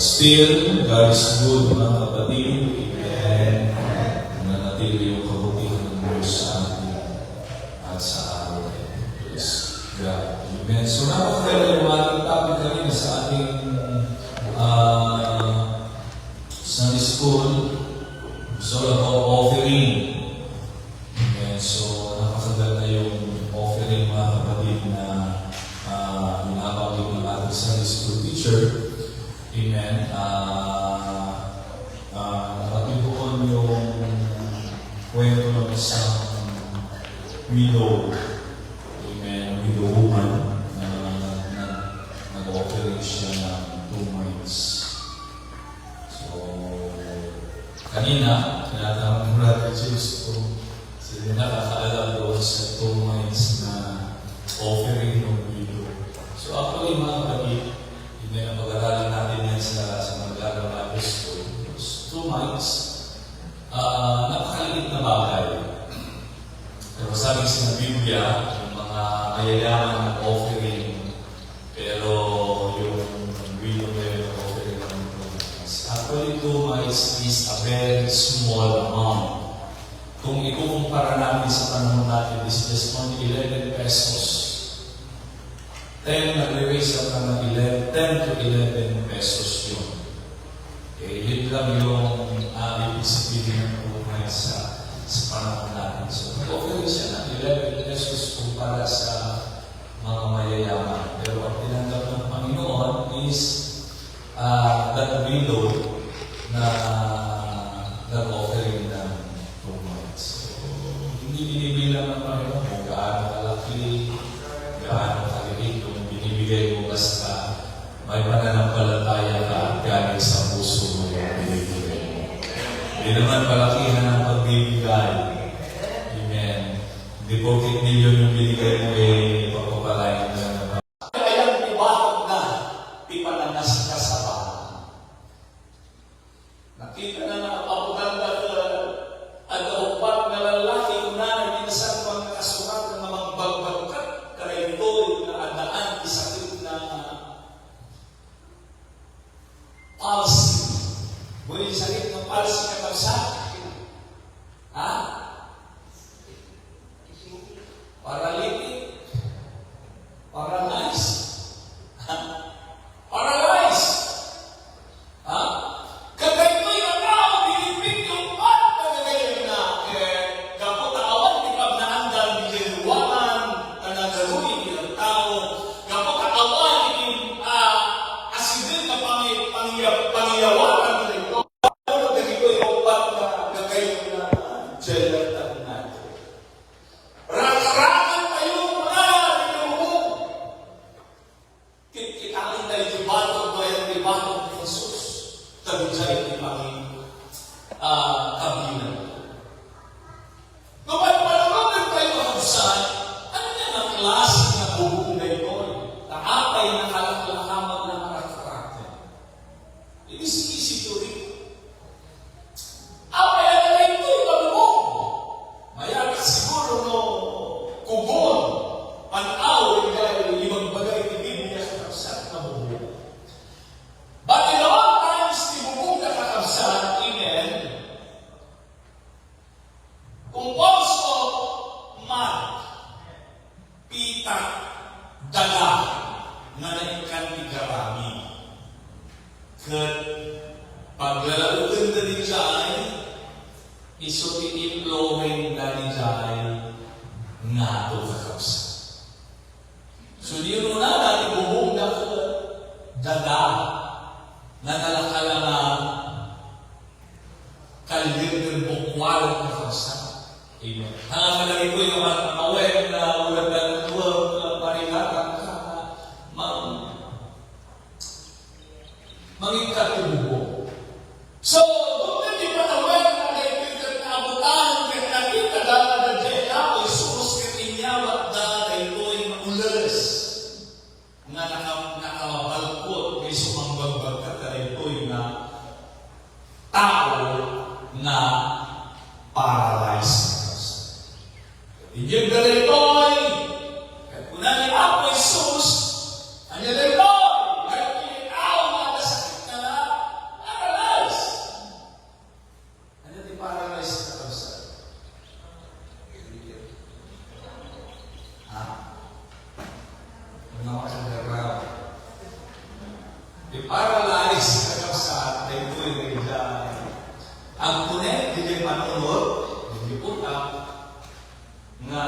Still, God is good, mga kapatid. Amen. Nanatili yung kabutihan ng Diyos sa atin at sa araw. Praise God. Amen. So, napakaganda yung ating topic kanina sa ating Sunday school. It's all about offering. Amen. So, napakaganda yung offering, mga kapatid, na binabagay ng ating Sunday school teacher. Amen. Nakatibukan yung kwento ng isang widow. Amen. Widow woman na nag-operate siya ng 2 months. So, kanina, tinatanong natin Diyos kung sila nakakaalam doon sa 2 months na offering ng widow. So, actually, mga kapatid, hindi na pag-aralin natin yan sa magagawa na Diyos. 2 months, napakaliit na bagay. Pero sabi sa Biblia, yung mga mayayaman na offering, pero yung widow na yung offering ng 2 months. Actually, 2 months is a very small amount. Kung ikukumpara natin sa panahon natin, is just only 11 pesos. 10 nag-raise up na ng 10 to 11 pesos yun. Okay, yun lang yung ibig sabihin ng buhay sa panahon natin. So, nag-offer siya ng 11 pesos kumpara sa mga mayayaman. Pero ang tinanggap ng Panginoon is that widow na nag-offering ng 2 months. So, hindi binibilang ng Panginoon kung gaano kalaki, gaano kalaki kung binibigay mo basta may pananampalataya ka at galing sa puso mo yung binibigay mo. Hindi naman palakihan ang pagbibigay. Amen. Hindi 40 million yung binigay mo pagpapalayan na naman. Kayang tibatog na, ipananas ka sa bahay. Nakita na napapaganda ka at upat na lalaki na nagpinsan pang nakasukat ng mga bagbagkat karaytoy na adaan isakit na palsy. Buhay sakit ng palsy na pagsakin. Ha? Paralytic. Paralyzed. Paralyzed. Ha? Kagay mo'y tao, bilipin yung pat na gagayon na kapot-awan, di pa naandal, bililuwanan, na nagaluin ng tao. Kapot-awan, asidin na pangyawanan na ito. Ano na ganito yung pat na gagayon na jelatan natin. Rakarangan tayo mga pinamukong. Kitain tayo di batong bayan, di batong Jesus. Tabijay di pangin kabinan. Kapag panawagan tayo makamsan, ano yan ang klase na bubong na ito? Naapay na kalakalakamag ng mga karakter. Inisip ito rin. Apay na ito yung kabubong. Maya siguro no kubon, panaw, limang bagay ni Biblia sa kapsat na bubong. But in all times, ni bubong na kakapsat, amen, composed of mud, pita, daga, nga naikan ni karami. Kat paglalaugan na din dyan, iso tiniplowing na din dyan, nga ito kakapsat. So, di yun na natin bubong na daga, na nalakala na kalir ng bukwal na kakapsat. Amen. Hangang malaki ko yung aware na ulang ng tuwag, paringatan ka, mangikat yung bubong. So, kung hindi pa aware na kaibigan na abutahan, kaya nakita dahil na dyan ako, isurus katinyawa dahil ito'y maulas. Nga nakabalkot, may sumangbagbaga dahil ito'y na tao na paralyzed. Inyong dahil ito'y, kaya kung nani ako isus, ang dahil ito'y, paralyzed ka sa tayo yung ang punet, hindi manunod, hindi putak, nga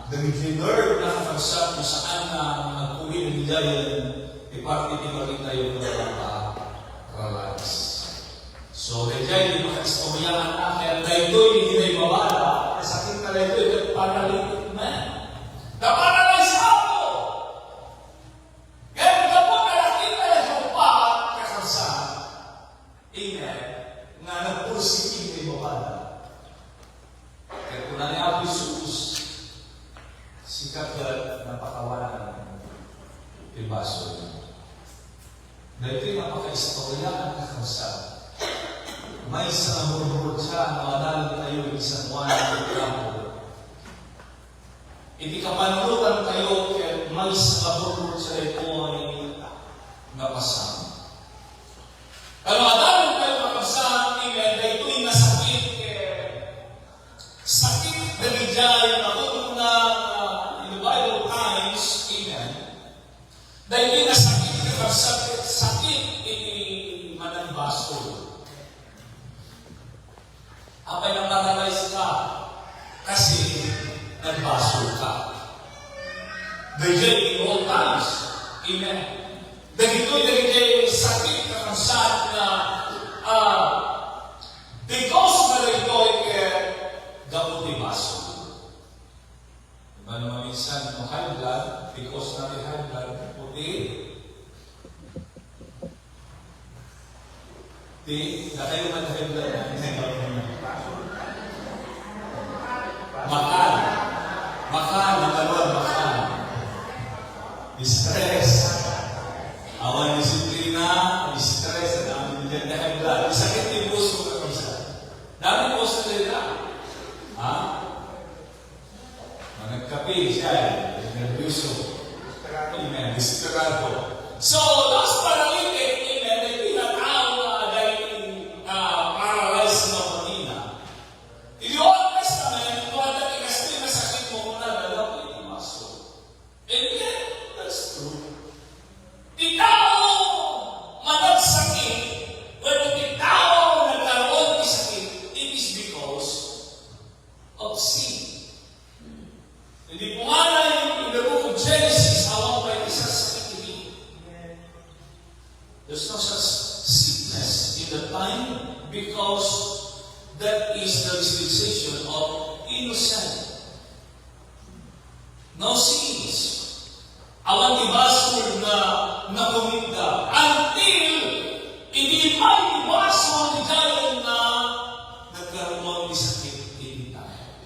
nag-nerve na kakasap kung saan na nagpuhin ng hilayan, iparte di ba rin tayo paralyzed. So, kaya hindi makaistoryahan na, kaya tayo hindi na ibabala, sakit na tayo, paralytic man. Na-paralyzed ako! Nga nagpursikin may babala. Kaya kung nani ako Jesus, sikat na napakawalan ng baso. Dahil ito'y napaka-istorya ang kakasal. May isang namururot siya, nawadali tayo isang buwan ng trapo. Hindi ka panurutan kayo, kaya may isang namururot siya ito ay napasama. Pero adalong kayo makapasama, amen, na ito'y nasakit, sakit na bigay na kung na in the Bible times, amen, na ito'y nasakit na sakit mananbaso. Apay na paralyzed ka kasi nagbaso ka. Bigay in all times, amen. Dagito'y sakit na kansad na because na ito'y gamuti baso. Diba naman minsan yung high blood, because na yung high blood, puti. Na kayo man high blood makan. Makan, nakalawag makan. Stress. Awan disiplina, stress, at ang high blood. Sakit sila. Ha? Nagkape siya, nervyoso. Amen. Desperado. So, those paralytic, amen, ay tinatawag dahil paralyzed na kanina. In the Old Testament, kung ang kasi masakit mo muna, dalaw ko imasok. And yet, that's true. Di tao managsakit, when di tao nagkaroon ng sakit, it is because of sin. Hindi po nga na in the book of Genesis, awang pa isa sakit hindi. There's no such sickness in the time because that is the dispensation of innocent. No sins. Awan ibasol na kuminda until hindi may ibasol ni Kayan na nagkaroon ng sakit hindi tayo.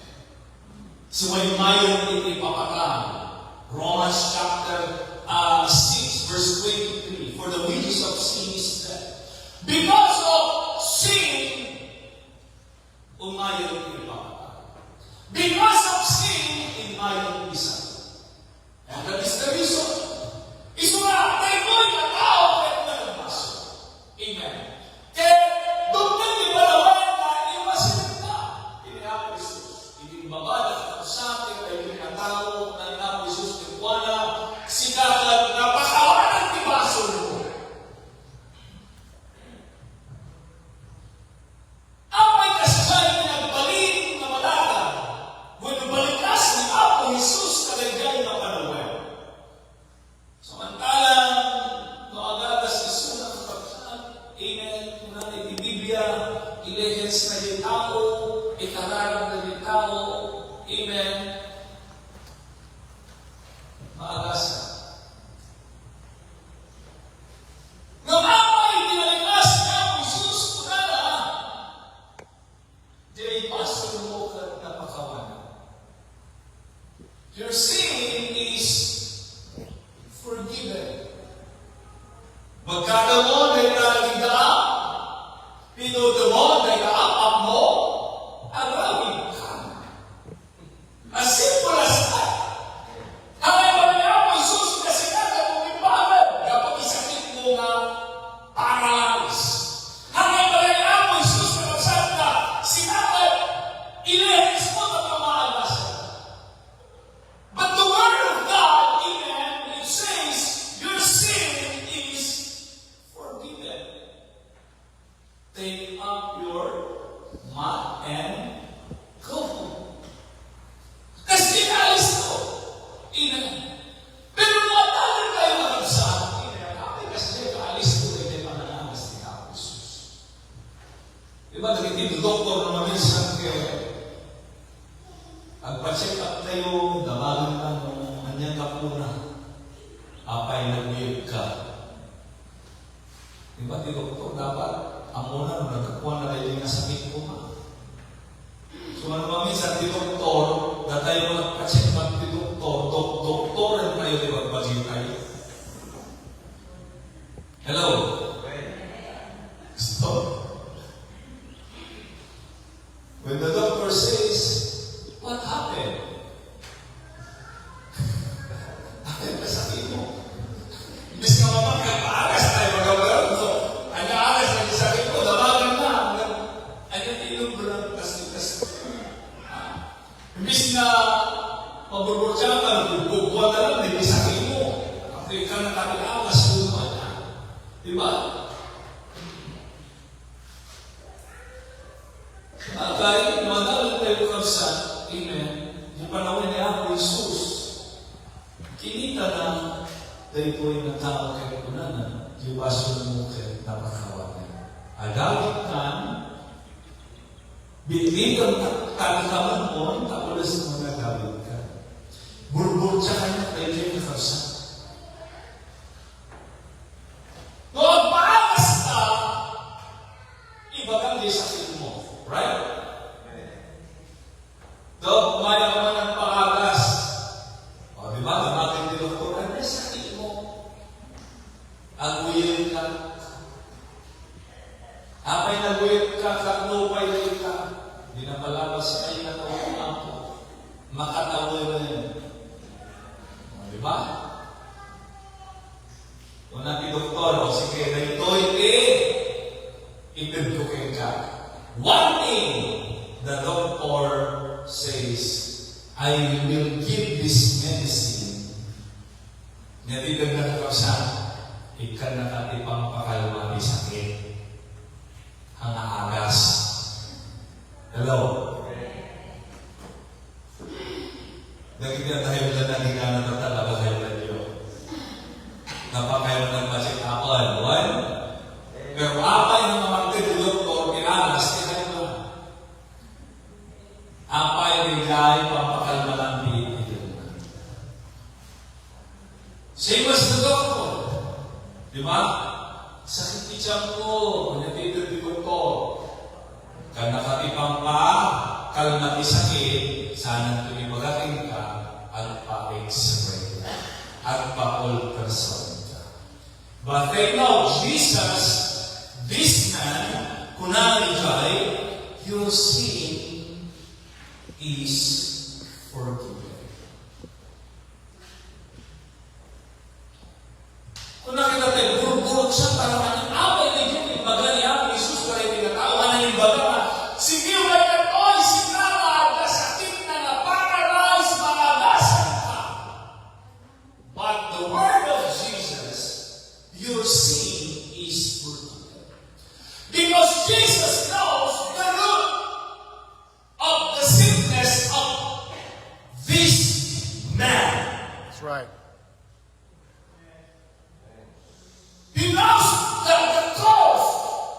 So when mayon iti papatang, Romans chapter 6 verse 23, for the wages of sin is death. Because of sin, umayon iti papatang. Because of sin, umayon isa. And that is the reason. Isu nga, tayo ko'y katao kahit na nagbaso. Amen. Kaya, doon na di balawan na iwasin ka. Inihapo Jesus. Hindi babada ka sa atin, ay pinatao na inapo Jesus ng Buwana, sikagat na pakawanan di baso mo. Ang may kasay na nagbalik na malaga, when nabalikas ni Apo Jesus kalagay na panawan. Samantalang, noagagas Isu na kapagsan, amen, kung natin di Biblia, ilehens na yung tao, ikararang na yung tao, amen, maagas na. Nung amay, dinalikas ni Apo Jesus, kunana, di pastor mo ka napakawanan. Your sin is forgiven. Magkada mo na ilalagdaan, pinudo mo na iaapap mo, arawin ka. As simple as that. Hangay ba niya ako, Jesus, kasi kaya mo ibalan, kapag isakit mo nga paralyze. Hangay ba niya ako, Jesus, na magsabi na, sinabi, ilihis mo na pamahalasan. But the Word of God, amen, it says, your sin is forgiven. Take up your mat and go home. Kasi alis ko. Amen. Pero matagal kayo magsabi, amen, kami kasi alis ko, hindi pa nalamas ni Ako Jesus. Diba, nagiging doktor na minsan kayo, pag-check up tayo, damagan ka ng kanyang kapuna. Apay nag-weird ka. Diba, di doktor, dapat ang muna nung nagkakuha na kayo yung nasakit ko nga. So, ano ba minsan, di doktor, na tayo nagpa-check up di doktor, doktoran tayo, di ba, bagay tayo? Hello? Stop. When the doctor says, what happened? Bakit kasakit mo? Imbis ka mamagkapaagas tayo magagawa mo. Ang aagas na sakit mo, damagan na. Ay, ilong ko lang kasi. Imbis na maburbutya ka, bubuwa na lang, hindi sakit mo. Kapag ka nakakaagas mo na. Diba? Kaya, madalang tayo kapsa, amen, yung panahon ni Ako Jesus, kinita na dahil po yung nagtawag kay kunanan, yung baso ng mukha napakawanan. Agawit ka, bitlitan kalikaman mo, tapulas ng mga gawit ka. Burbur siya kanya tayo kayo nakapsa. Kung maagas ka, iba kang di sakit mo. Right? Dog, umaya ka man ng pangagas. O, di ba? Namakin din doktor, ano sakit mo? Aguyin ka. Apay naguyin ka, kaknupay ka. Di na palabas ay natawa ako. Makatawa na yun. Di ba? Kung natin doktor, o sige, rito ipintukin ka. One thing the doctor says, I will give this medicine. Natitignan ko siya, ikan na katipang pakalma ni sakit. Ang aagas. Hello? Nagiging tayo lang nagigana na talaga tayo lang yun. Napakayo ng magic apple. One? Pero apay ng mga magtitulog ko, kinalas, kinalas. Apay nilay, pampakalma lang dito. Same as the doctor. Di ba? Sakit tiyan ko, natitulog ko. Kaya nakatipang pa, kalma ti sakit, sana tuloy magating ka, at pa-x-ray, at pa-ultrasound ka. But they know, Jesus, this man, kunari jay, your sin is forgiven. Kung nakita tayo, buruk-buruk siya, parang kanyang away na yun, yung baga niya, Jesus, para yung tinatawa na yung baga na, sige, wala ka, oy, sinara, nasakit na na-paralyze, malagasan ka. But the word of Jesus, your sin is forgiven. Because Jesus knows the root of the sickness of this man. That's right. He knows the cause,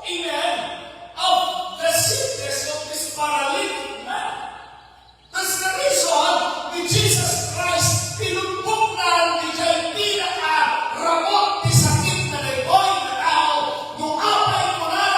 amen, of the sickness of this paralytic man. That's the reason ni Jesus Christ pinumpok na ni Jay pinaka-ramot ni sakit na naiboy na tao nung apay mo na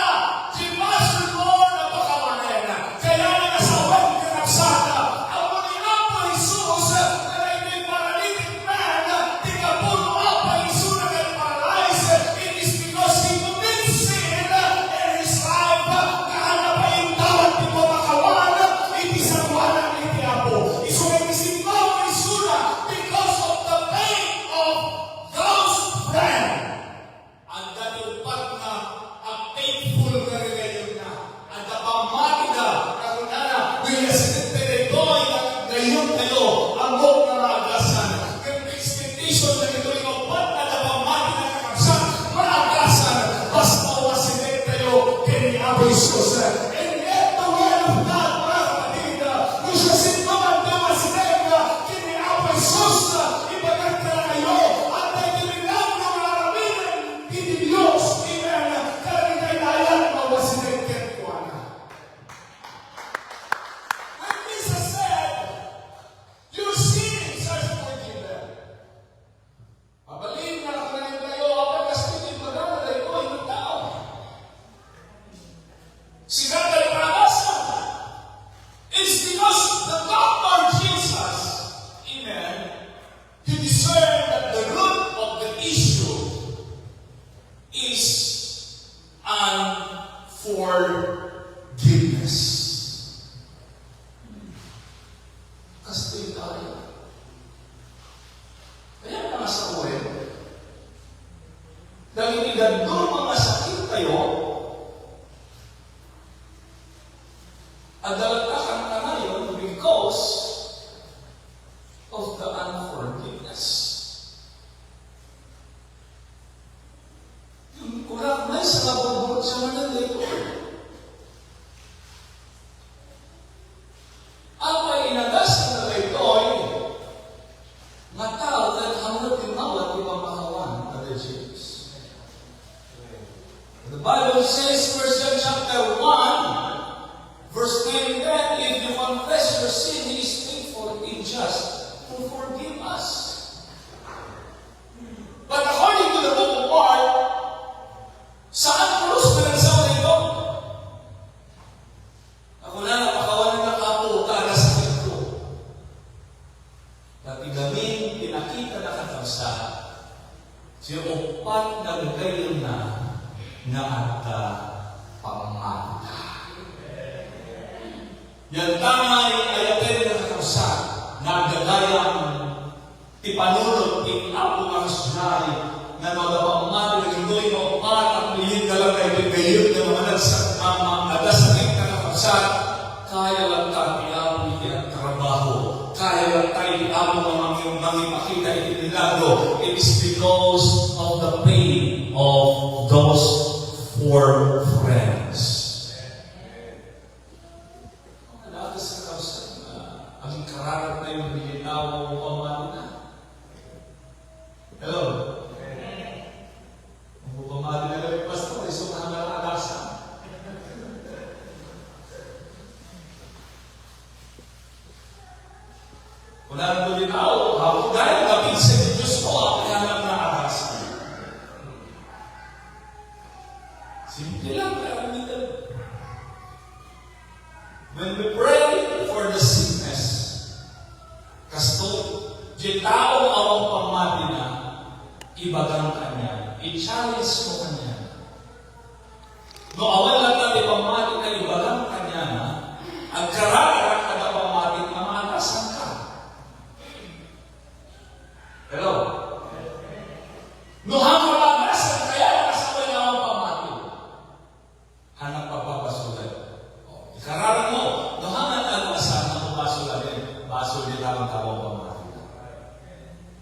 si Pastor mo na pakawanan na. Kaya na nasawan ka napsada. Ang mga apay Jesus na may paralytic man na tikapuno apay Jesus na may paralyzed. It is because he commits sin in his life. Kahanap pa yung tawad di mo makawan. Hindi sa kuhanan ni Tiapo. Isumisin mo ang isura because of the pain of those friends. Ang dalupat na ang painful na rin na. Ang napamati na kakunana. Ngayon sa tinteredoy na ngayon kayo ang mong naragasan. Yung expectation na ito yung upat na napamati na kakabsan. Maragasan. Basta wasinig tayo kini Apo Isus. And yet the word of God, mga kapatid, kung sa sintuman na wasinig kini Apo Isus, ibagat ka na kayo at nagdililang ng maramihan hindi Diyos. Amen. Karagitayan na wasinig kini Kuana. When Jesus said, your sins are forgiven. Pabalin na ako na kayo kapag kaspitin magana na ito ay tao. Sigat ay parabasan. It's because the doctor Jesus, amen, he discerned that the root of the issue is unforgiveness. Kasi tayo. Kaya mga sa uwi, dahil inigandor mga sakit kayo, ang dalagtakan ka ngayon because of the unforgiveness. Yung kurang may sa kabubot sa mga dito. Apa inagasan na ito'y matao at hamot yung awat di pamakawan na Jesus. The Bible says, 1 John chapter 1, verse 10, that if you confess your sin, He is faithful and just to forgive us. But according to the book of Mark, saan krus na nagsawa ito? Ako na napakawalan na kapo, para sa sakit ko. Pati gamin, pinakita na katamsa, siya upat na lugayon na at pamamata. Yan tangay ay atin na kakausan, nagdagayang tipanunod in apo ng sunay, na nagapamali ng ito'y maupan, ang lihin talaga ito'y gayon na mga nagsasakit na kakausan, kaya lang tayo iapoy ang trabaho, kaya lang tayo iapoy ang mga makita itinilado. It is because of the pain of those four friends. Natin sa kausan na ang kararat na yung nilinaw o pamali na. Hello? Ang pamali na lang yung pastor, isunahan na lang alasan. Kung nalang nilinaw, dahil kapit sa Diyos ko, ang kailangan na alasan. Simple lang, pero nito. When we pray for the sickness, kasto, di tao ang pamati na, ibagang kanya, i-challenge mo kanya. No, awan lang natin pamati na ibagang kanya na, ang kararak na pamati na maalasan ka. Hello? No, hanggang maalasan kaya kasama niya ang pamati. Hanap papapasulat. Kararan mo, nahangan ang asan ang basulat din. Baso din lang ang tawang pamati na.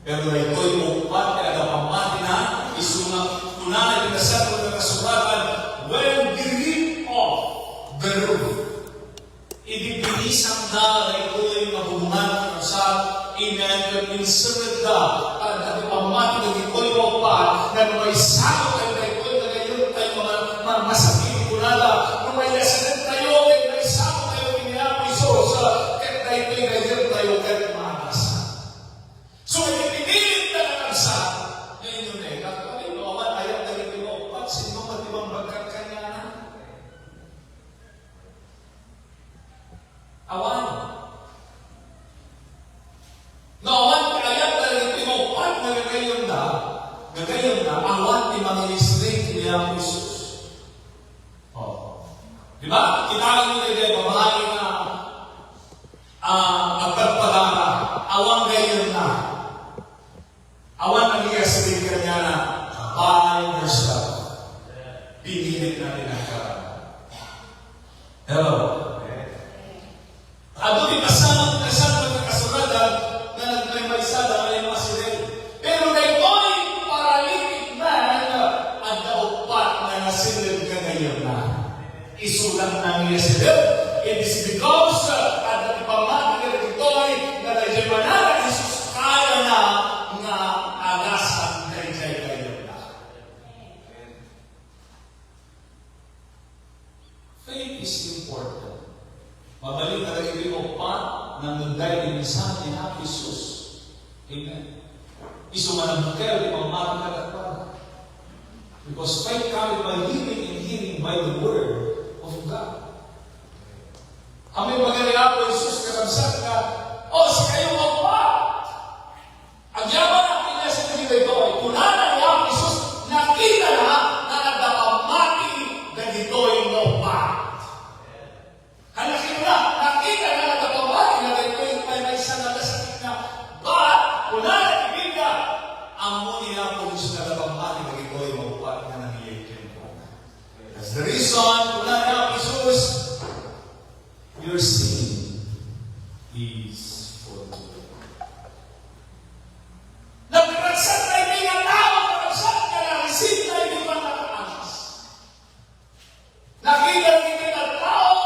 Pero na ito'y upat kaya na pamati na, isunang tunay pinasal ng kasulatan, when believed of the roof, ibibinisang na ito'y mabubungan ng sa inserted na at pamati ng ito'y upat na may sakot ay na ito'y na ngayon tayo mga masakit kunala, nung may lasanan tayo, may sakot tayo pinihapoy Diyos, kahit na ito'y ngayon tayo kahit maanasan. So, ipinilit na nagsa, ngayon yun eh, kakawin mo, awan, ayaw na rin mo, upat, sino matibang magkakanya na? Awan. No, awan, ayaw na rin mo, upat, nagagayon na, awan, di mga isling, kinilang Isus. Di ba? Kitalang nila din, pamahali na magpagpagana, awang gayon na. Awan nag-i-asibig ka niya na by yourself. Pinilit natin ang karaan. Hello? Doon kasama ng kasulatan na nagmay-maysada ay mga sila. Pero na ito'y paralytic man at naupat na nasilid ka ngayon na. Isulang ng Yesilid. It is because at the pamati na ito'y na nagjamanan ng Jesus kaya na nga agasan na ito'y kayo na. Faith is important. Mabalik na rin ito pa ng nagday din sa ni Happy Jesus. Amen. Isuman ang bukel, di pamati na katpag. Because faith coming by hearing and hearing by the word of God. Amin magaling po Jesus kasamsat ka, si kayo magpa. Ang yaman natin niya sa kanyang ito ay kunanan niya ang Jesus, nakita na nagdapamati na dito'y naupa. Nakita na nagdapamati na dito'y may isang nagasakit na, but kunanan ibigay ang muni na po Jesus na nagdapamati na dito'y maupa na nangyaykin po. That's the reason, kunanan niya ang Jesus, your sin is forgiven. Nagkaragsan na hindi nga tao, nagkaragsan ka na, receive na hindi pa nakaanas. Nakita hindi na tao,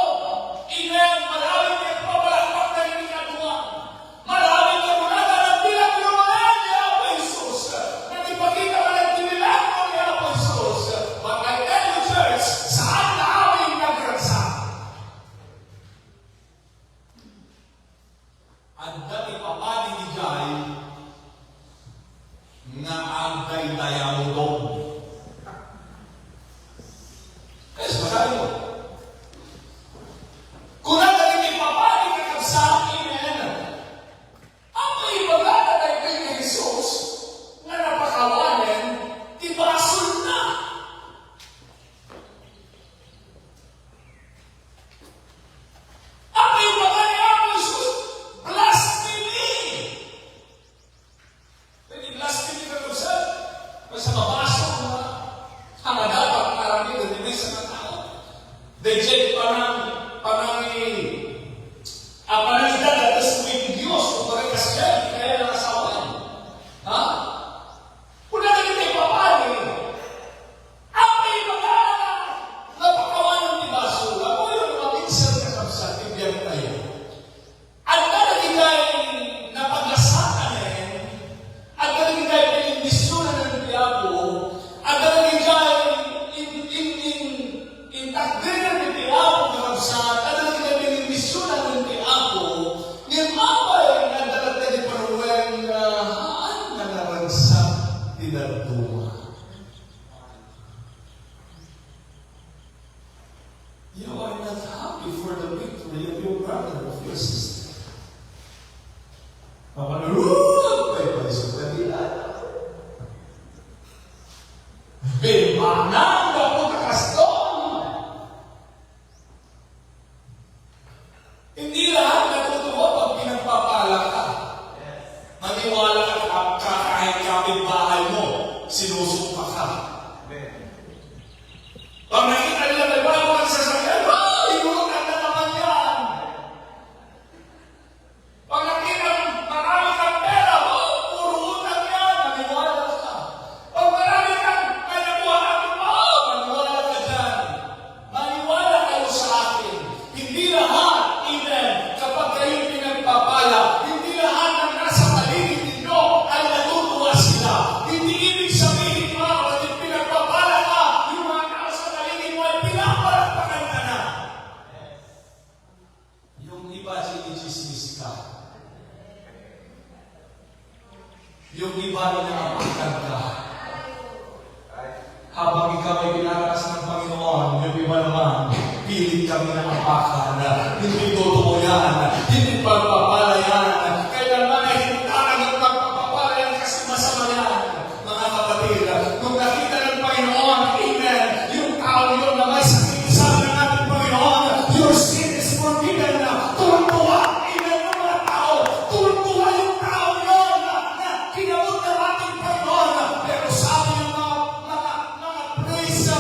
inang maraming niya pabalakpak na hindi katuan. Maraming niya muna na nagbilang yung mga niya po Jesus. Nagipagita ka ng tinilang mo niya po Jesus. But I tell you church, saan na aming nagkaragsan? Ang dami Dahil panangidad at suwing Diyos kung bakit kasya, kaya nakasawan. Ha? Kung nakikita yung papali, ang may mga napakawanan ni Basura, mo yung maminsan na kapsat, ibigyan tayo. At nalagigay napaglasakan at nalagigay pinimisyonan ng Diabo, at nalagigay takdiran ni Diabo na kapsat, at nalagigay pinimisyonan ng Diabo, nilmapay na dalagda ni Paruweng haan na naragsak tinaduma. You are not happy for the victory of your brother, of your sister. Mapanuruag pa ito sa kanila. Bimanang na po kakaston. Hindi lahat natutuwa pag pinagpapala ka. Maniwala ka kahit kapitbahay mo, sinusumpa ka. Pag nakita nila may bago ang sasakyan, inuutan na naman yan. Pag nakita marami kang pera, puro utang yan, maniwala ka. Pag marami kang kanabuhan, maniwala ka dyan. Maniwala kayo sa akin. Hindi lahat, amen, kapag kayo pinagpapala, hindi lahat ng nasa paligid ninyo ay natutuwa sila. Hindi ibig sabihin mga kapatid, pinagpapala ka, yung mga tao sa paligid mo ay pinapalagpakan ka na. Yung iba, sinisismis ka. Yung iba, inaapakan ka. Habang ikaw ay pinarakas ng Panginoon, yung iba naman, pilit kami ng apakan. Hindi totoo yan. Hindi pagpapala yan. Kailanman ay hintaran ng pagpapala yan kasi masama yan. Mga kapatid, kung nakita ng Panginoon, amen, yung tao yun na may sakit, sabi ng ating Panginoon, your sin is forgiven. Tuwa, amen, ng mga tao. Tuwa yung tao yun na kinabot ng ating Panginoon. Pero sabi ng mga praise,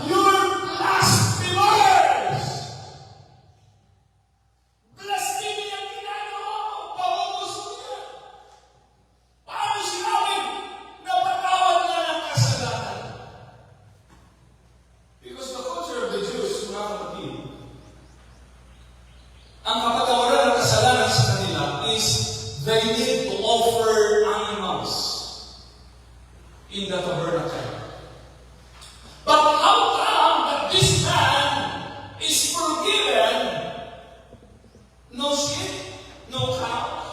your blasphemers. Blasphemy ang ginagawa mo. Pamumuso niya. Paano sinabing napatawad na ng kasalanan? Because the culture of the Jews, mga kapatid, ang kapatawaran ng kasalanan sa kanila is they need to offer animals in the tabernacle. But how come that this man is forgiven? No sheep, no cows,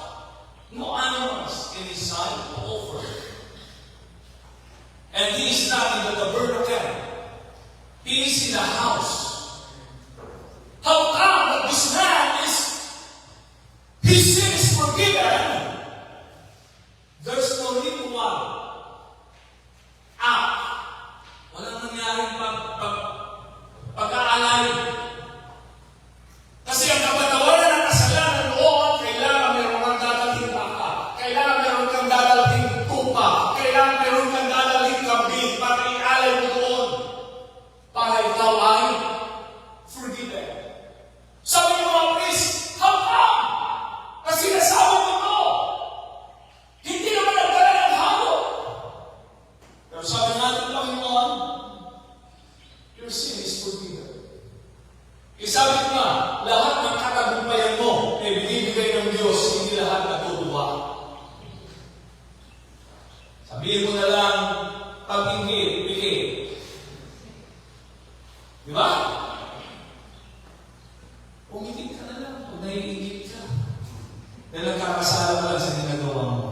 no animals in his side to offer. And he is not in the tabernacle. He is in the house. How come that this man is, his sin is forgiven? There's no ritual act. Walang nangyaring pag-aalay. Kasi ang kapatawaran ng kasalanan noon, kailangan meron kang dadaling baka, kailangan meron kang dadaling tupa, kailangan meron kang dadaling kambing para i-alay mo doon para ikaw ay forgiven. Sabi ng mga priest, how come? Kasi nasabi mo ito. Hindi naman nagdala ng halo. Pero sabi natin Panginoon, your sin is forgiven. Isabi ko nga, lahat ng katagumpayan mo ay binibigay ng Diyos, hindi lahat natutuwa. Sabihin mo na lang, pag-ingit, pikit. Di ba? Umingit ka na lang kung naiingit ka. Dahil nagkakasala ka lang sa ginagawa mo.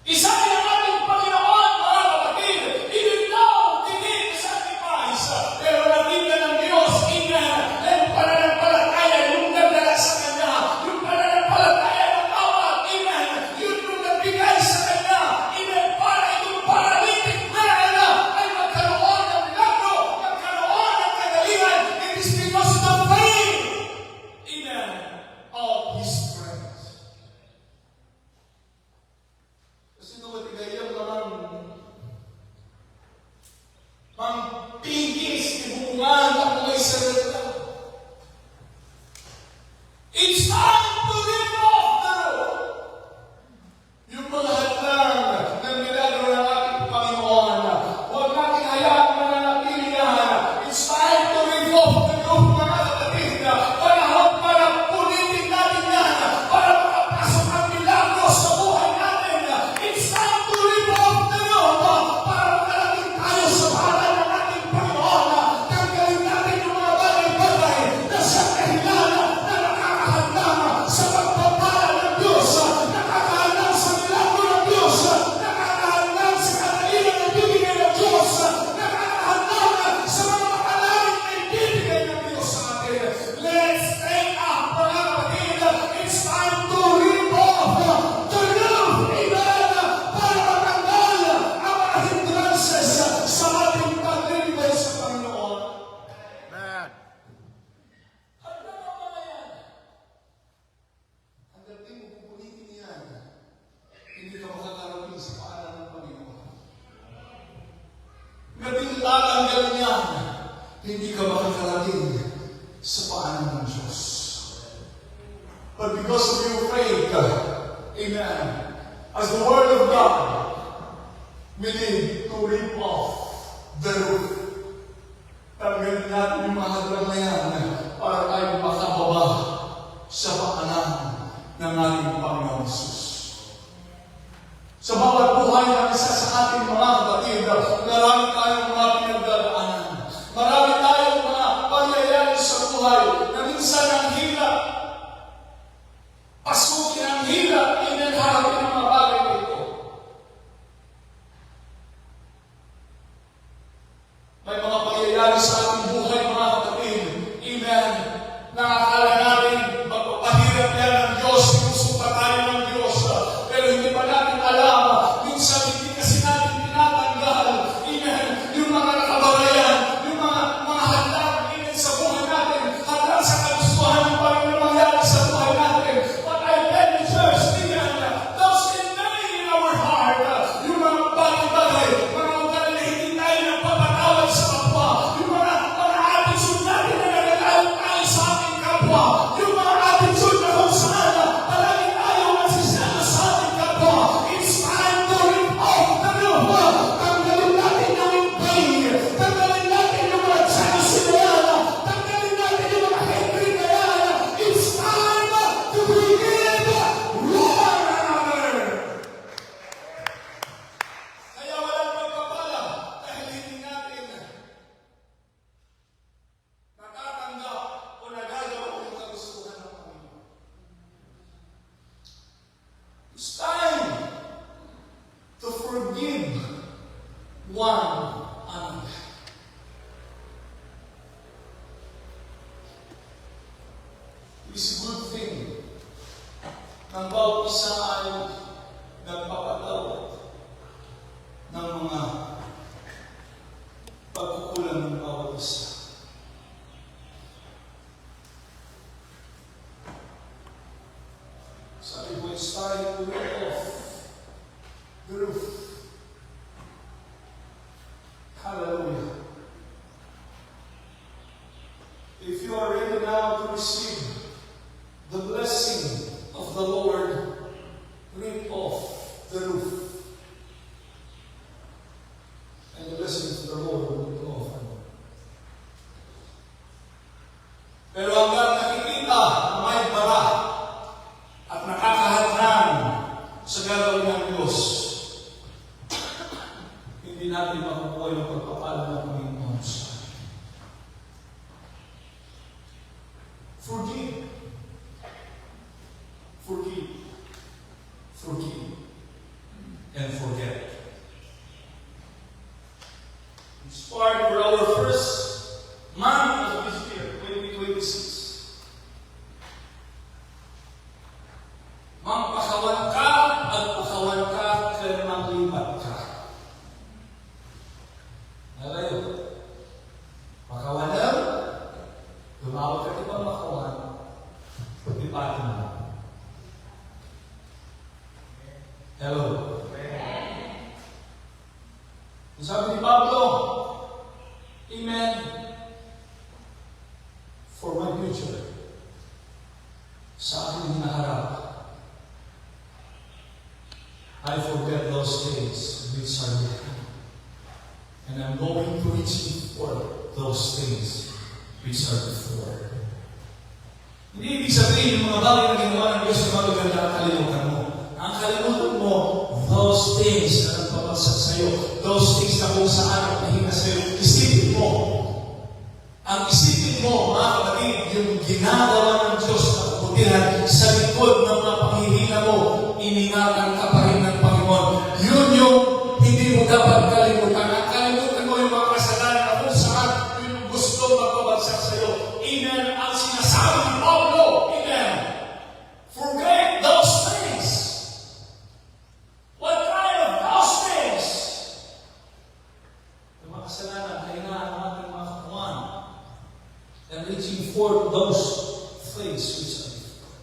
Isabi ng ating Panginoon, mga kapatid, even though hindi sacrifice, pero nakita ng Diyos, amen, ang pananampalataya, yung nagdala sa Kanya, yung pananampalataya ng bawat, amen, yun yung nagbigay sa Kanya, amen, para itong paralytic man ay magkaroon ng milagro, na hindi ka makakarating sa paanan ng Diyos. But because of your faith, amen, as the Word of God, we need to rip off the roof. Tanggalin natin yung mga hadlang na yan para tayo makababa sa paanan ng ating Panginoon Jesus. Sa bawat buhay ng isa sa ating mga kapatid, marami tayong mga pinagdadaanan. Marami tayong mga pangyayari sa buhay na minsan ang hirap. Pasukin ang hirap, inanharapin ang mga bagay na ito. May mga pangyayari sa ating buhay, mga kapatid. Amen. Nakakala natin, magpapahirap yan ng Diyos, sinusumpa tayo ng Diyos. Pero hindi pa natin alam, minsan hindi kasi natin tinatanggal. Amen. Yung mga nakabagayan, yung mga hadlang, amen, sa buhay natin, hadlang sa kagustuhan ng Panginoon mangyari sa buhay natin. But I tell you, church, amen, those indicting in our heart, yung mga bagay-bagay, mga ugali na hindi tayo nagpapatawad sa kapwa, yung mga attitude natin na nagagalit tayo sa ating kapwa, yung mga attitude na kung saan palagi tayo magsisama sa ating kapwa, it's time to rip off the roof. Tanggalin natin yung pain, tanggalin natin yung mga jealousy na yan, tanggalin natin yung mga hatred na yan. It's time to forgive one another. Kaya walang pagpapala dahil hindi natin natatanggap o nagagawa yung kagustuhan ng Panginoon. It's time to forgive one another. It's a good thing nang bawat isa ay nagpapatawad ng mga pagkukulang ng bawat isa. Sabi ko, it's time to rip off the roof. Hallelujah. If you are ready now to receive the blessing of the Lord, rip off the roof. And the blessing of the Lord will be off. Pero hanggang nakikita na may bara at nakakahadlang sa gagawin ng Diyos, hindi natin makukuha yung pagpapala ng Panginoon sa atin. Forgive. Forgive. Forgive. And forget. Inspired for our first month of this year, 2026. Magpakawan ka at pakawan ka kaya maglipat ka. Nalayo. Pakawanan, lumawag ka ibang makawan, lipatin mo. Hello. Ang sabi ni Pablo, amen, for my future, sa aking hinaharap, I forget those things which are behind. And I'm going to reach for those things which are before. Hindi ibig sabihin yung mga bagay na ginawa ng Diyos na magaganda ang kalimutan mo. Ang kalimutan mo, those things na nagpapagsak sa'yo, those things na kung saan ang mahina sa'yo, isipin mo. Ang isipin mo, mga kapatid, yung ginagawa ng Diyos na kabutihan sa likod ng mga panghihina mo, iningatan ka pa rin ng Panginoon. Yun yung hindi mo dapat kalimutan. Ang kalimutan mo yung mga kasalanan na kung saan yung gusto magpabagsak sa'yo. Amen. Ang sinasabi ni Pablo, amen. Forget those things. What kind of those things? Yung mga kasalanan, kahinaan ng ating mga kakuan. And reaching for those things which are before.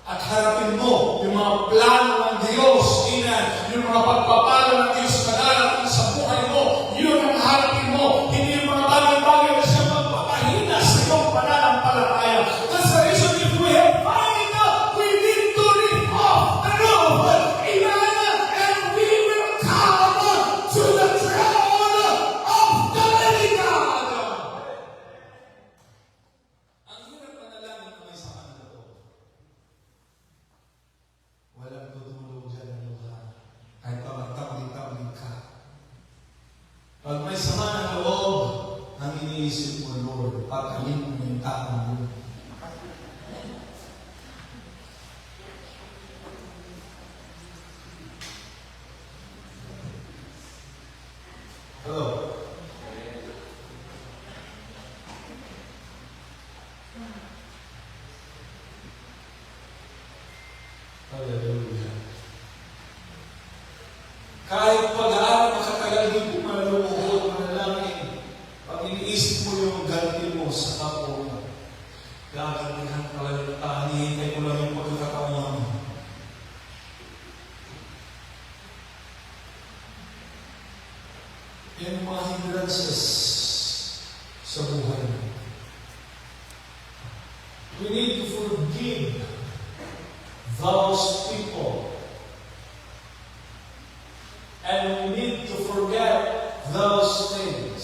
At harapin mo yung mga plano ng Diyos, amen. Yung mga pagpapalo ng Diyos na darating sa buhay mo, yun ang harapin mo. Hindi yung mga bagay ang iniisip mo, Lord, pagkain mo yung taong mo. Hello? Hallelujah. Kahit pag-aaral makatagal din kung maluluhod, manalangin, pag iniisip mo yung ganti mo sa kapwa mo, gagantihan ka lang, hinihintay mo lang yung pagkakataon mo. Yan yung mga hindrances sa buhay mo. We need to forgive those people. And we need to forget those things.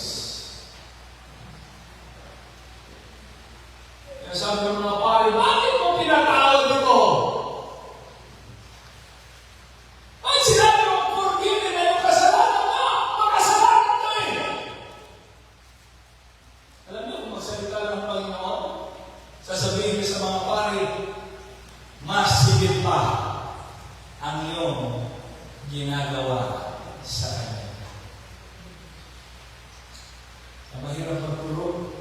Kaya sabi ng mga pare, bakit mo pinatawad ito? Ay, sinabi mo, forgive na yung kasalanan ka. Makasalanan ka eh. Alam niyo kung magsalita ng Panginoon, sasabihin niya sa mga pare, mas higit pa ang iyong ginagawa sa Kanya. Ang mahirap magtulog.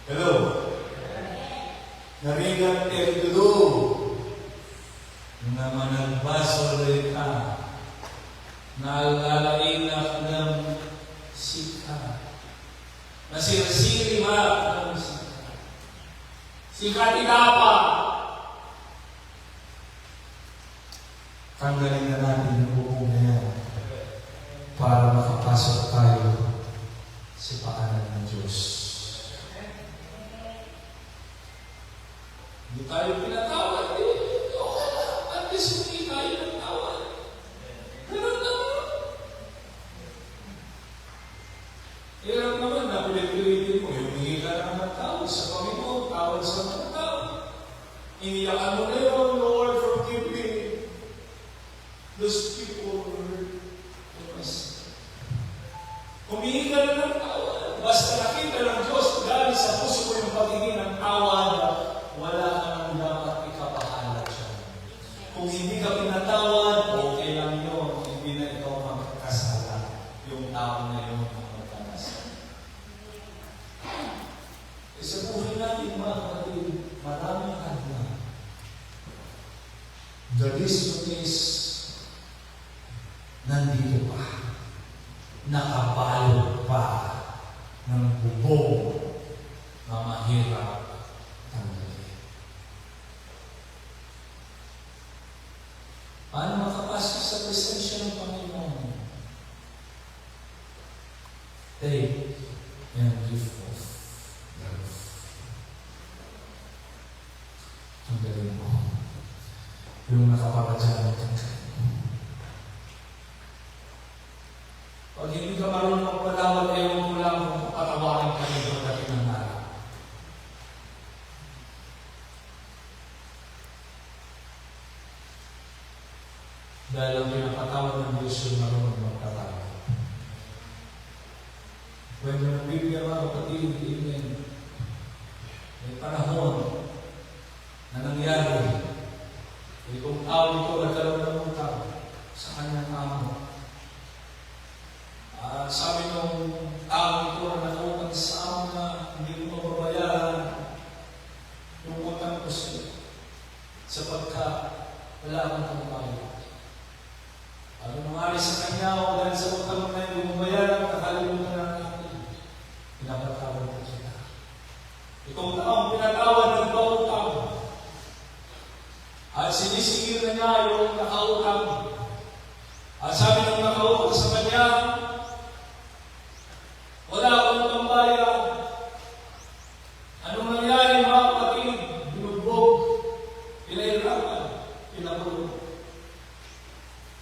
Hello? Narigat tertulo na managbaso rin ka na alalain ng sika. Nasirsiri harap ng sika. Sikati pa. Tanggalin na natin yung buong na yan para makapasok tayo sa paanan ng Diyos. Hindi tayo pinatawad. Okay lang. At least hindi tayo nagtawad. Ganun naman. Hirap naman na pilit-pilitin mo. Humingi ka naman ng tawad sa Panginoon. Tawad sa mga tao. Iniyakan mo na yun, Lord, forgive me. Those people were hurt. Humingi ka na ng tawad. Basta nakita ng Diyos, galing sa puso mo yung paghingi ng tawad, wala ka nang dapat ikapahalat siya. Kung hindi ka pinatawad, okay lang yun. Hindi na ikaw magkakasala. Yung tao na yun ang magkakasala. Sa buhay natin, mga kapatid, maraming hadlang. The reason is, nandito pa, nakabalot pa ng bubong na mahirap tanggalin. Paano makapasok sa presensya ng Panginoon? Take and give off the roof. Tanggalin mo yung nakapapadyan ng tanggalin. Pag hindi ka marunong magpatawad, ewan mo lang kung patawarin ka rin ang dating ng araw. Dahil ang pinapatawad ng Diyos yung marunong magpatawad. When you're bigyan mga kapatid, amen, may panahon na nangyari, itong tao ito nagkaroon ng utang sa kanyang amo. Sabi nung tao ito na nakutang sa amo na hindi ko mababayaran yung utang ko siya sapagkat wala akong pagbabayad. Ano nangyari sa kanya o dahil sa utang na yung bumabayaran, nakalimutan na natin. Pinapatawad ko siya. Itong taong pinatawad ng pautang at sinisingil na niya yung nakautang. At sabi ng nakautang sa kanya, wala akong pambayad. Anong nangyari mga kapatid? Binugbog, pinahirapan, pinakulong.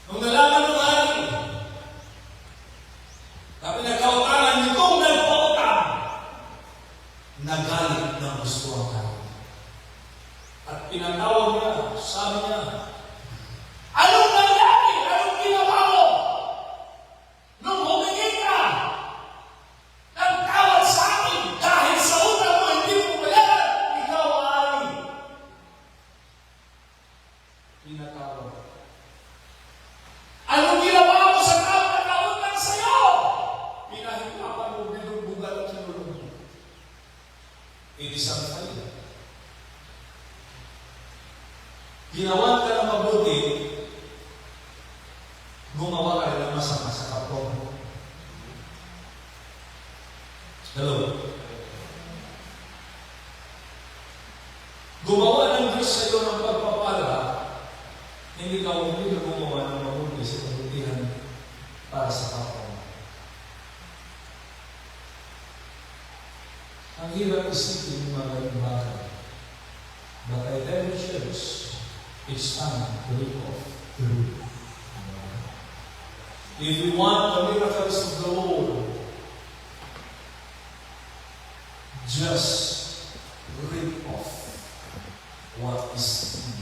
Nung nalaman ng hari, na pinagkautangan nitong nagpautang, nagalit ng gusto ang hari. At pinatawag niya, sabi niya, anong nangyari? Anong ginawa mo? Nung humingi ginawa ka na mabuti, gumawa ka rin ng masama sa kapwa mo. Hello? Gumawa ng Diyos sa iyo ng pagpapala, hindi ka umili na gumawa ng mabuti sa kabutihan para sa kapwa mo. Ang hirap isipin ng mga ganung bagay. But I tell you, church, it's time to live off the roof. If we want the miracles of the Lord, just rip off what is in.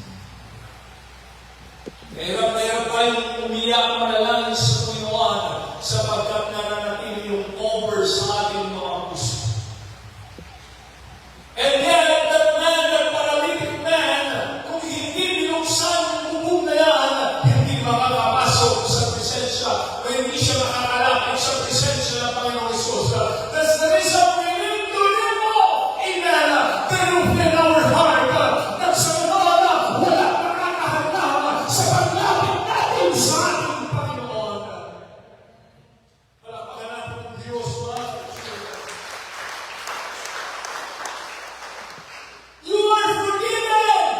Hirap na hirap tayong umiyak manalangin sa Panginoon sapagkat nananatili yung over sa ating mga puso. And yet, that man, that paralytic man, kung hindi binuksan yung bubong na yan, hindi makakapasok sa presensya o hindi siya makakalapit sa presensya ng Panginoong Isus. That's the reason we need to live off. Amen. The roof in our heart. Nasa mga wala makakahanap sa paglapit natin sa ating Panginoon. Palakpakan natin ang Diyos, mga you are forgiven!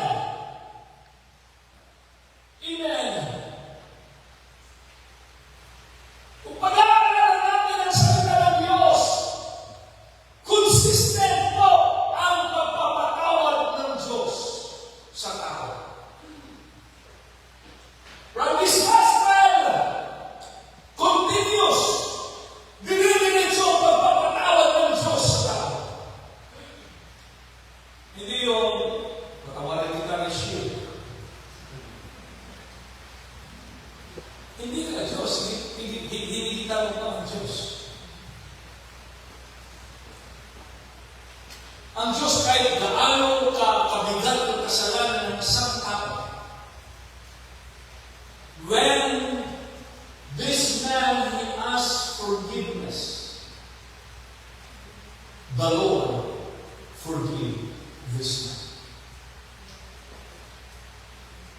Amen. Kung pag-aaralan natin ang salita ng Diyos, consistent po ang pagpapatawad ng Diyos sa tao. From this gospel, continuous, dinidiretso ang pagpapatawad ng Diyos sa tao. Hindi yung patawarin kita ng shield. Hindi ka Diyos, hindi kita mo pa ang Diyos. Ang Diyos kahit gaano kabigat ng kasalanan ng isang tao, when this man, he asked forgiveness, the Lord forgive this man.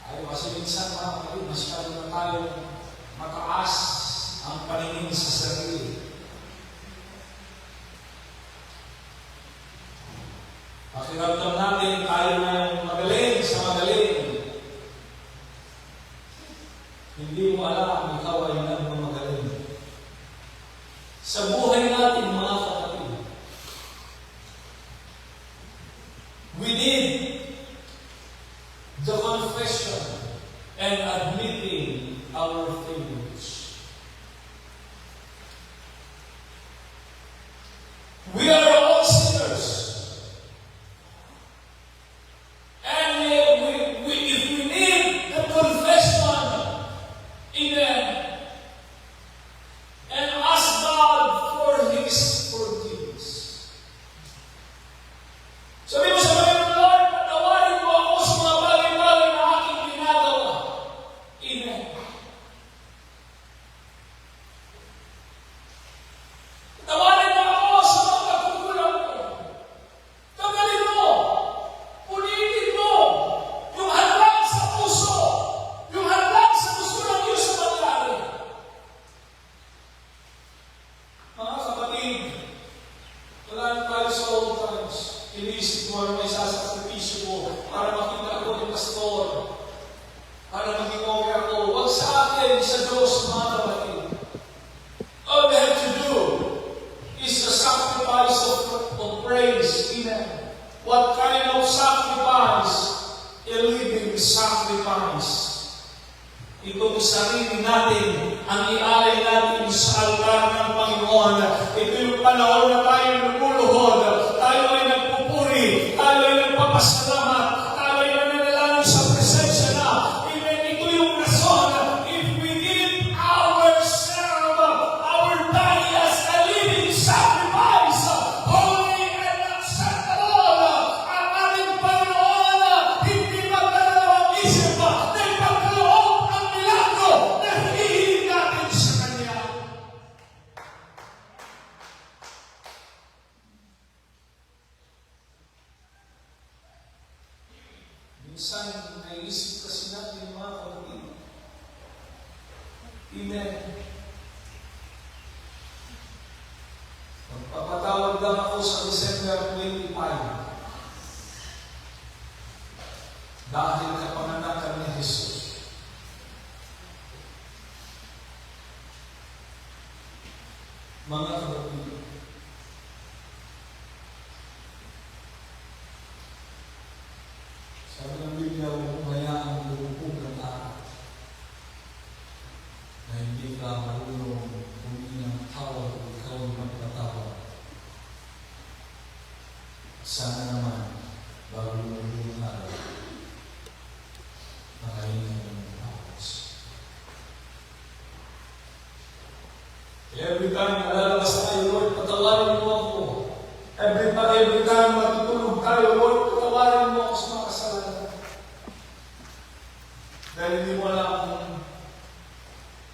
Ay, kasi minsan mga kapatid, masyado na tayo mataas ang paningin sa sarili. Pakiramdam natin tayo na magaling sa magaling. Hindi mo alam ikaw ay nagmamagaling. Sa buhay natin, mga kapatid, we need the confession and admitting our failures. We are all sinners. And if we need the confession, amen, and ask God for His forgiveness. Sabi mo sa Panginoon, Lord, patawarin mo ako sa mga bagay-bagay na aking ginagawa. Amen. Patawarin mo ako sa mga pagkukulang ko. Tagalin mo. Punitin mo. Yung hadlang sa puso. Yung hadlang sa gusto ng Diyos sa mangyari. Mga kapatid, wala na tayo sa old times. Inisip mo ano may sasakripisyo mo para makita ako ng pastor, para maging okay ako. Huwag sa akin, sa Diyos, mga kapatid. All we have to do is the sacrifice of praise. Amen. What kind of sacrifice? A living sacrifice. Itong sarili natin, ang ialay natin sa altar ng Panginoon. Ito yung panahon na tayo lumuluhod, tayo ay nagpupuri, tayo ay nagpapasalamat, tayo ay nananalangin sa presensya na. Amen. Ito yung rason. If we give ourselves, our body as a living sacrifice, holy and acceptable, ang ating Panginoon, hindi magdalawang isip, na ipagkaloob ang milagro na hinihiling natin sa Kanya. Minsan, naisip kasi natin mga kapatid. Amen. Magpapatawag lang ako sa December 25. Dahil kapanganakan ni Jesus. Mga kapatid, sabi ng Biblia, huwag hayaan ang lupog ng araw na hindi ka marunong humingi ng tawad o ikaw ang magpatawad. Sana naman, bago yung araw, makahingi ng tawad. Every time nalalabas tayo, Lord, patawarin mo ako. Every time matutulog tayo, Lord, patawarin mo ako sa mga kasalanan. Dahil hindi mo alam kung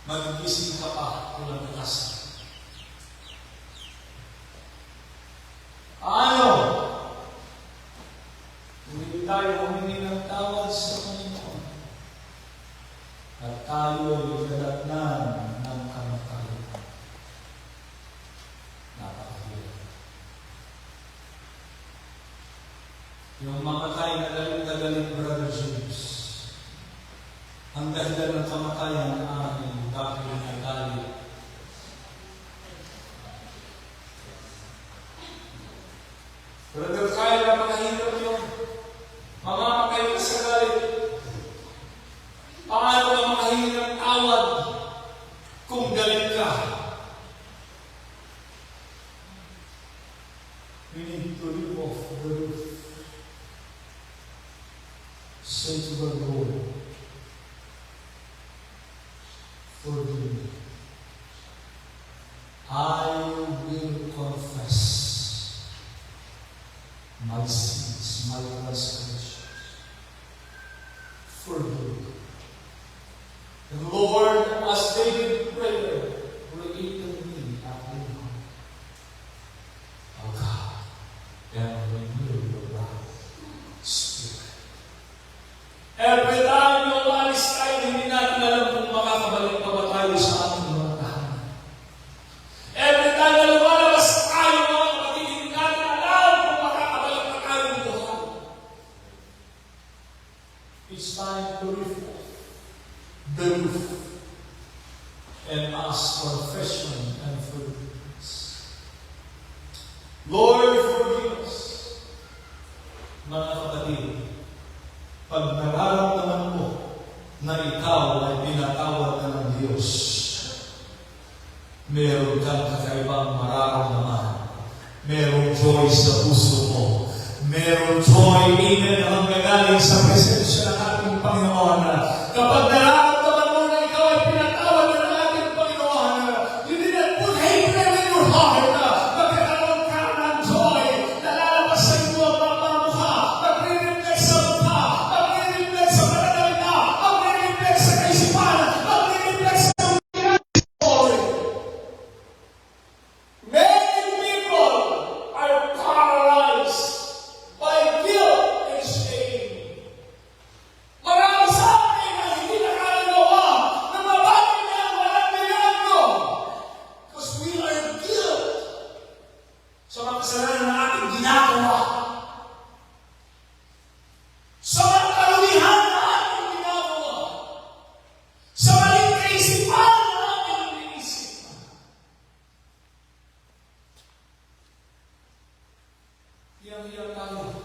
magigising ka pa kung nagkakasal. Ano? Hindi tayo humingi ng tawad sa Panginoon. At tayo ay dadatnan ng kamatayan. Napakahirap. Yung mamatay na galing Brother James, ang dahilan ng kamatayan ay dahil ng galit. Brother Kyle, napakahirap yun. Mamamatay ka sa galit. Paano ka makahingi ng tawad kung galit ka? We need to live off the roof. Say to the Lord, forgive me. I will confess my sins, my transgressions. Forgive me. And Lord, as David prayed, create in me a clean heart, O God, and renew your right spirit. Every time yung umalis tayo, hindi natin alam kung makakabalik pa ba tayo sa ating mga tahanan. Every time na lumalabas tayo, mga kapatid, hindi natin alam kung makakabalik pa tayo ng buhay. It's time to lift the roof and ask confession and forgiveness. Lord, forgive us. Mga kapatid, pag nararamdaman mo na ikaw ay pinatawad ka ng Diyos, meron kang kakaibang mararamdaman. Merong joy sa puso mo. Merong joy, amen, ang gagaling sa presensya ng ating Panginoon. Kapag nararamdaman mo na ikaw ay pinatawad ka ng ating Panginoon, you didn't put hatred in your heart. Magkakaroon ka ng joy na lalabas sa inyo ang mga mukha. Magre-reflect sa mukha. Magre-reflect sa pananalita. Magre-reflect sa kaisipan. Magre-reflect sa joy. Many people are paralyzed by guilt and shame. Marami sa atin na hindi nakakagawa na mabati na ang walang milagro. Because we are guilt sa mga kasalanan na ating ginagawa. Sa mga kalumihan na ating ginagawa. Sa maling kaisipan na ating iniisip. Hiyang-hiyang tayo.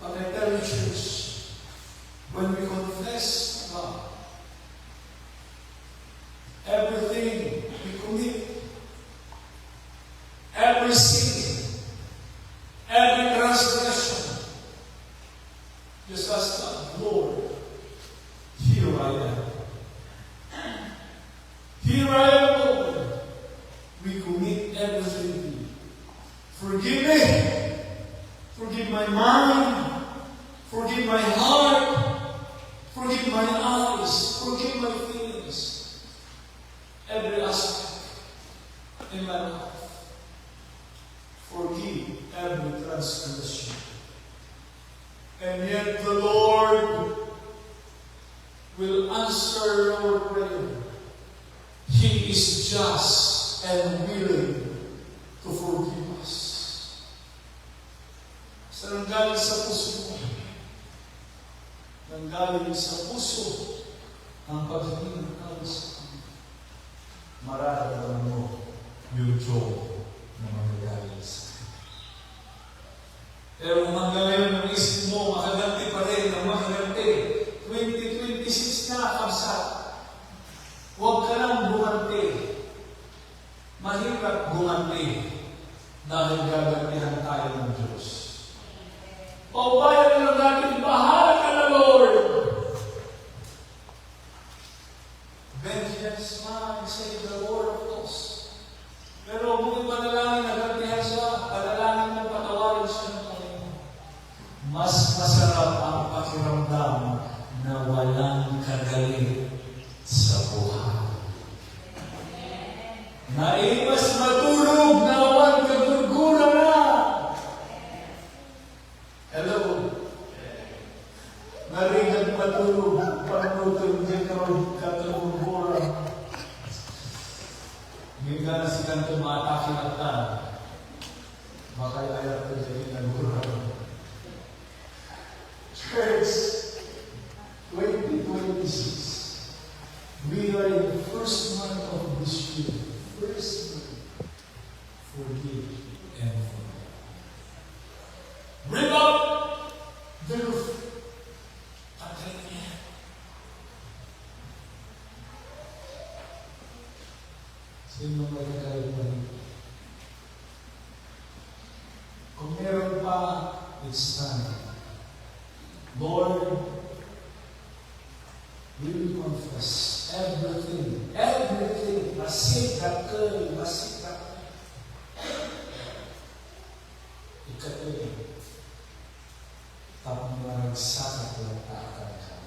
But I tell you, church, when we confess God, everything we commit, every sin, every transgression, just ask God, Lord, here I am. Here I am, Lord. We commit everything to you. Forgive me. Forgive my mind. Forgive my heart. Forgive my eyes. Forgive my feelings. Every aspect in my life. Forgive every transgression. And yet the Lord will answer our prayer. He is just and willing to forgive us. Sa nanggaling sa puso mo, nanggaling sa puso ang paghingi ng kalis, mararamdaman mo yung joy na mangyayari sa akin. Pero kung hanggang ng isip mo, makaganti pa rin ang makaganti. 2026 na, kamsat. Huwag ka lang gumanti. Mahirap gumanti dahil gagantihan tayo ng Diyos. Paubayan na lang natin, bahala ka na, Lord. Vengeance mine, say the Lord of hosts. Pero kung ipanalangin, nagantihan siya, panalangin mo, patawarin siya ng Panginoon. Mas masarap ang pakiramdam na walang kagalit sa buhay. Naiwas matulog na walang kagurgura na. Hello? Narinig matulog, panutog din ka kagurgura. Hindi ka na silang tumatakin at tan. Baka ayaw ko dyan kagurgura. Church, 2026. We are in the first month of this year. First month. Forgive and forget. Bring up the roof. Pagkain niya. Sino may nagalit na dito? Kung meron pa, it's time. Lord, we will confess everything, masika kayo, ikatuloy, tapos maragsakat lang takan ka.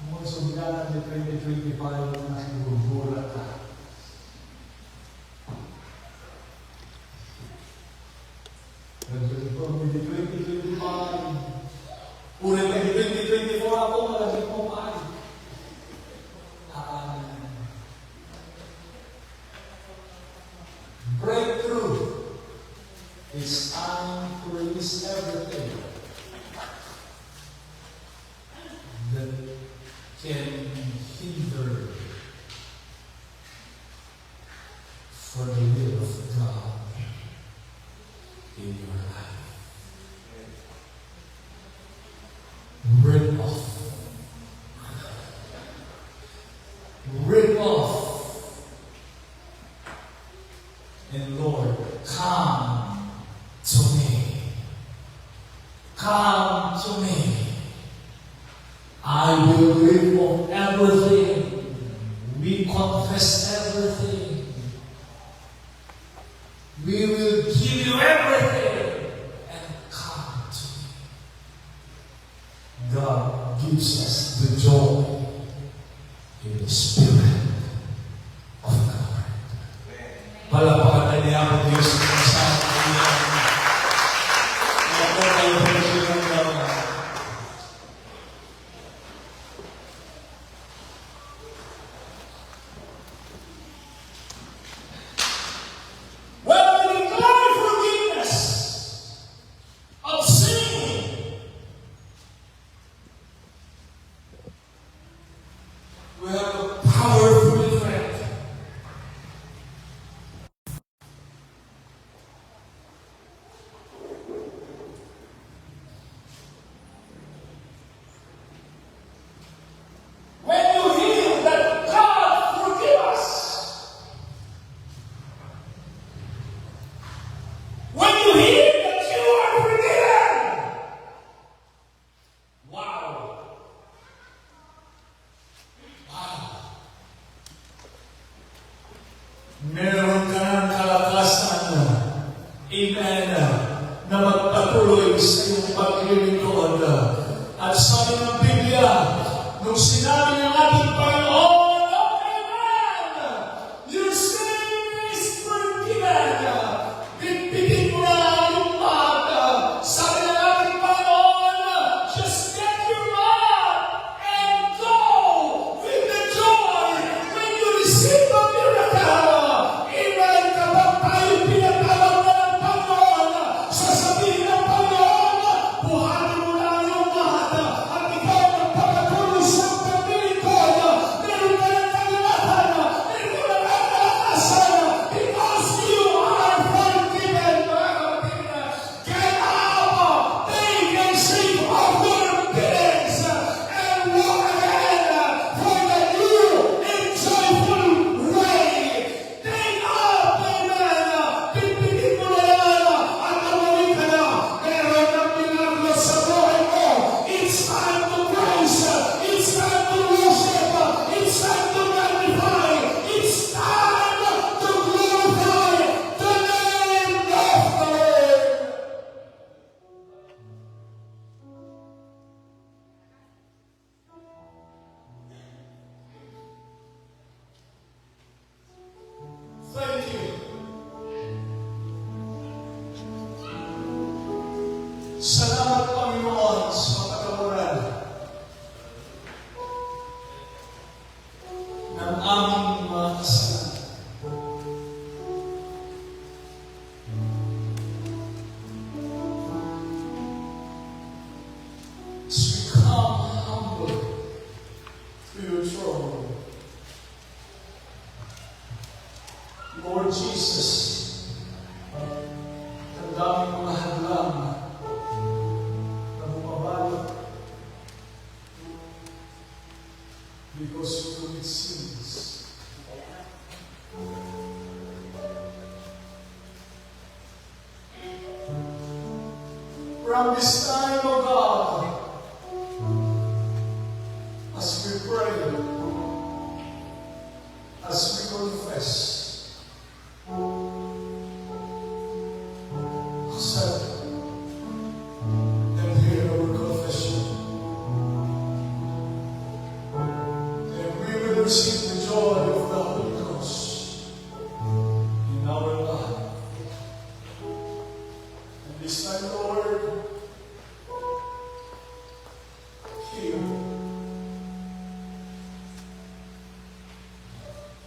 Kung sumigatan ng 2025 na sinugura ka, Nag-2025. Uri 2024 ako, malagit mo pa. Breakthrough. It's time to release everything that can hinder for the will of God in your life. Rid off. Rid off. And Lord, come to me. Come to me. I will rid of everything. We confess everything. We will give you everything and come to me. God gives us the joy in the Spirit of the Lord. Palapakan na niya ang Diyos sa akin. Ako kayo ng naman. Meron ka ng kalakasan, amen, na magpatuloy sa iyong paglilingkod. At sabi ng Biblia, nung sinabi ng ating Panginoon, amen, your sin is forgiven. Pipigin mo na yung ng aming mga kasalanan. As we come humble to your throne, Lord Jesus, ang daming mga hadlang na bumabalot because we commit sins. From this time, O God, as we pray, as we confess, accept and hear our confession, and we will receive the joy of the Holy Ghost in our life. And this time, Lord, hear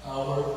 our